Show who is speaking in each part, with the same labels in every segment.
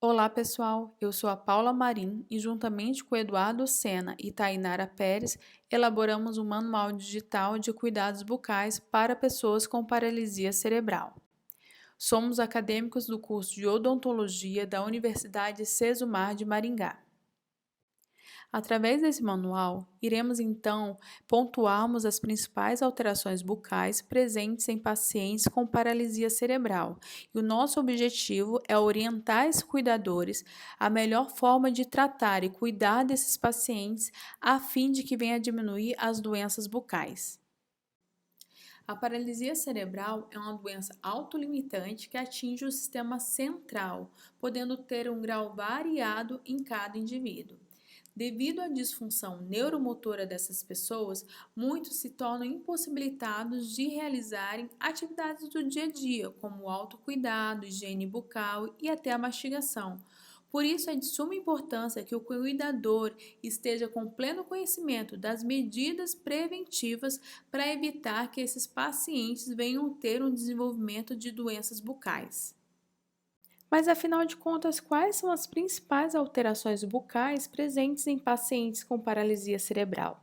Speaker 1: Olá pessoal, eu sou a Paula Marim e juntamente com Eduardo Sena e Tainara Pérez elaboramos um manual digital de cuidados bucais para pessoas com paralisia cerebral. Somos acadêmicos do curso de odontologia da Universidade Sesumar de Maringá. Através desse manual, iremos então pontuarmos as principais alterações bucais presentes em pacientes com paralisia cerebral. E o nosso objetivo é orientar esses cuidadores a melhor forma de tratar e cuidar desses pacientes a fim de que venha a diminuir as doenças bucais. A paralisia cerebral é uma doença autolimitante que atinge o sistema central, podendo ter um grau variado em cada indivíduo. Devido à disfunção neuromotora dessas pessoas, muitos se tornam impossibilitados de realizarem atividades do dia a dia, como o autocuidado, higiene bucal e até a mastigação. Por isso, é de suma importância que o cuidador esteja com pleno conhecimento das medidas preventivas para evitar que esses pacientes venham ter um desenvolvimento de doenças bucais. Mas afinal de contas, quais são as principais alterações bucais presentes em pacientes com paralisia cerebral?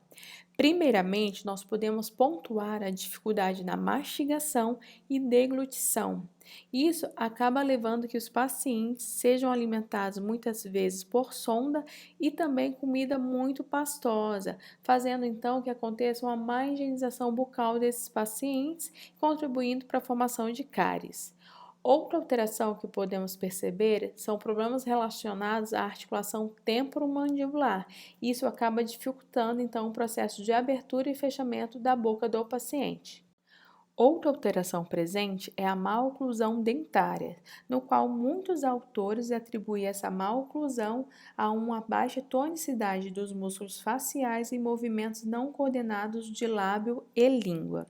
Speaker 1: Primeiramente, nós podemos pontuar a dificuldade na mastigação e deglutição. Isso acaba levando que os pacientes sejam alimentados muitas vezes por sonda e também comida muito pastosa, fazendo então que aconteça uma má higienização bucal desses pacientes, contribuindo para a formação de cáries. Outra alteração que podemos perceber são problemas relacionados à articulação temporomandibular. Isso acaba dificultando então o processo de abertura e fechamento da boca do paciente. Outra alteração presente é a maloclusão dentária, no qual muitos autores atribuem essa maloclusão a uma baixa tonicidade dos músculos faciais e movimentos não coordenados de lábio e língua.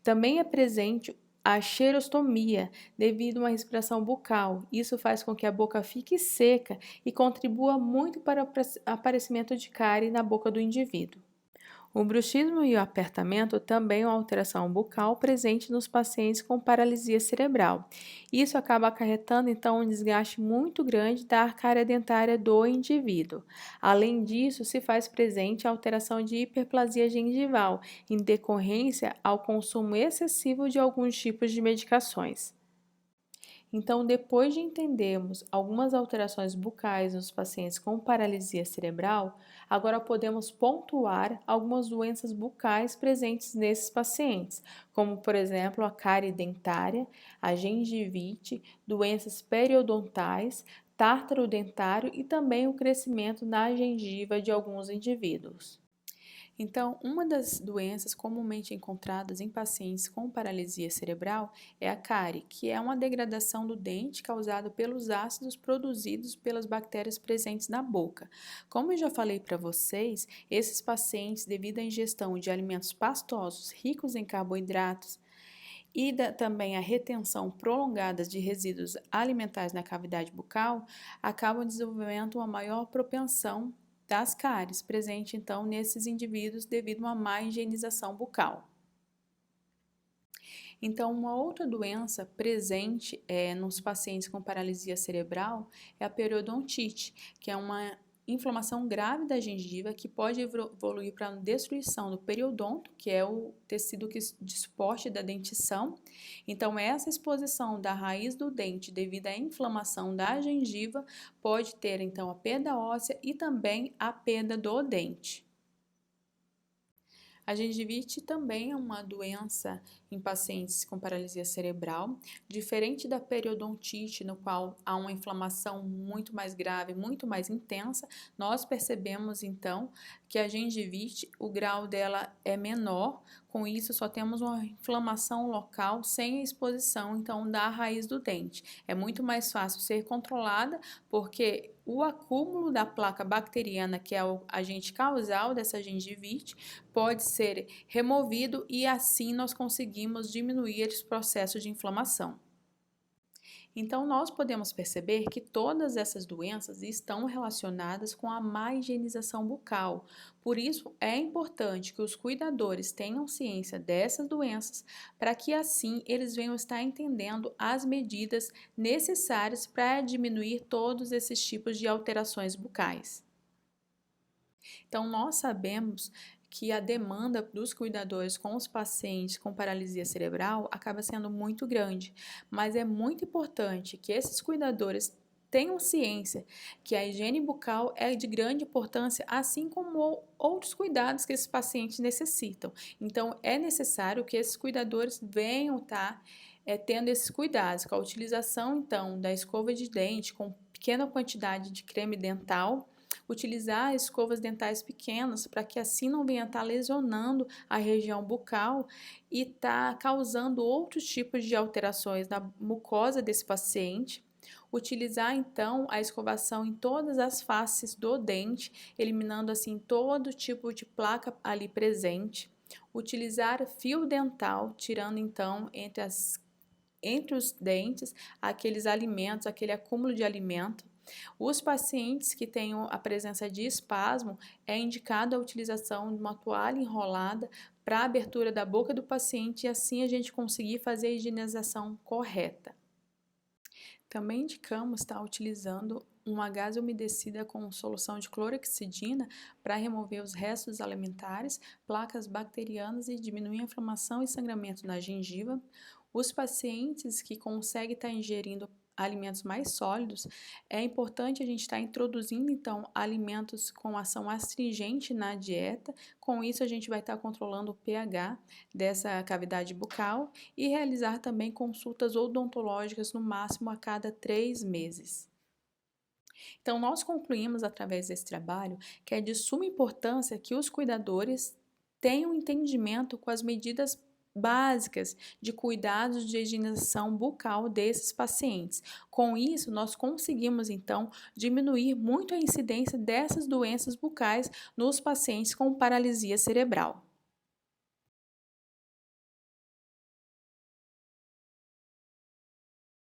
Speaker 1: Também é presente a xerostomia, devido a uma respiração bucal. Isso faz com que a boca fique seca e contribua muito para o aparecimento de cárie na boca do indivíduo. O bruxismo e o apertamento também é uma alteração bucal presente nos pacientes com paralisia cerebral. Isso acaba acarretando então um desgaste muito grande da arcária dentária do indivíduo. Além disso, se faz presente a alteração de hiperplasia gengival, em decorrência ao consumo excessivo de alguns tipos de medicações. Então, depois de entendermos algumas alterações bucais nos pacientes com paralisia cerebral, agora podemos pontuar algumas doenças bucais presentes nesses pacientes, como, por exemplo, a cárie dentária, a gengivite, doenças periodontais, tártaro dentário e também o crescimento na gengiva de alguns indivíduos. Então, uma das doenças comumente encontradas em pacientes com paralisia cerebral é a cárie, que é uma degradação do dente causada pelos ácidos produzidos pelas bactérias presentes na boca. Como eu já falei para vocês, esses pacientes, devido à ingestão de alimentos pastosos ricos em carboidratos, também a retenção prolongada de resíduos alimentares na cavidade bucal, acabam desenvolvendo uma maior propensão das cáries, presente então nesses indivíduos devido a uma má higienização bucal. Então, uma outra doença presente nos pacientes com paralisia cerebral é a periodontite, que é uma inflamação grave da gengiva que pode evoluir para a destruição do periodonto, que é o tecido de suporte da dentição. Então, essa exposição da raiz do dente devido à inflamação da gengiva pode ter então a perda óssea e também a perda do dente. A gengivite também é uma doença em pacientes com paralisia cerebral, diferente da periodontite, no qual há uma inflamação muito mais grave, muito mais intensa. Nós percebemos então que a gengivite, o grau dela é menor, com isso só temos uma inflamação local sem a exposição então da raiz do dente. É muito mais fácil ser controlada porque o acúmulo da placa bacteriana, que é o agente causal dessa gengivite, pode ser removido e assim nós conseguimos diminuir esse processo de inflamação. Então, nós podemos perceber que todas essas doenças estão relacionadas com a má higienização bucal. Por isso, é importante que os cuidadores tenham ciência dessas doenças, para que assim eles venham estar entendendo as medidas necessárias para diminuir todos esses tipos de alterações bucais. Então, nós sabemos que a demanda dos cuidadores com os pacientes com paralisia cerebral acaba sendo muito grande, mas é muito importante que esses cuidadores tenham ciência que a higiene bucal é de grande importância, assim como outros cuidados que esses pacientes necessitam. Então, é necessário que esses cuidadores venham estar tendo esses cuidados, com a utilização, então, da escova de dente com pequena quantidade de creme dental, utilizar escovas dentais pequenas para que assim não venha estar lesionando a região bucal e estar causando outros tipos de alterações na mucosa desse paciente. Utilizar então a escovação em todas as faces do dente, eliminando assim todo tipo de placa ali presente. Utilizar fio dental, tirando então entre os dentes aqueles alimentos, aquele acúmulo de alimento. Os pacientes que tenham a presença de espasmo, é indicada a utilização de uma toalha enrolada para a abertura da boca do paciente e assim a gente conseguir fazer a higienização correta. Também indicamos estar utilizando uma gase umedecida com solução de clorexidina para remover os restos alimentares, placas bacterianas e diminuir a inflamação e sangramento na gengiva. Os pacientes que conseguem estar ingerindo alimentos mais sólidos, é importante a gente estar introduzindo então alimentos com ação astringente na dieta. Com isso a gente vai estar controlando o pH dessa cavidade bucal e realizar também consultas odontológicas no máximo a cada 3 meses. Então, nós concluímos através desse trabalho que é de suma importância que os cuidadores tenham entendimento com as medidas básicas de cuidados de higienização bucal desses pacientes. Com isso, nós conseguimos então diminuir muito a incidência dessas doenças bucais nos pacientes com paralisia cerebral.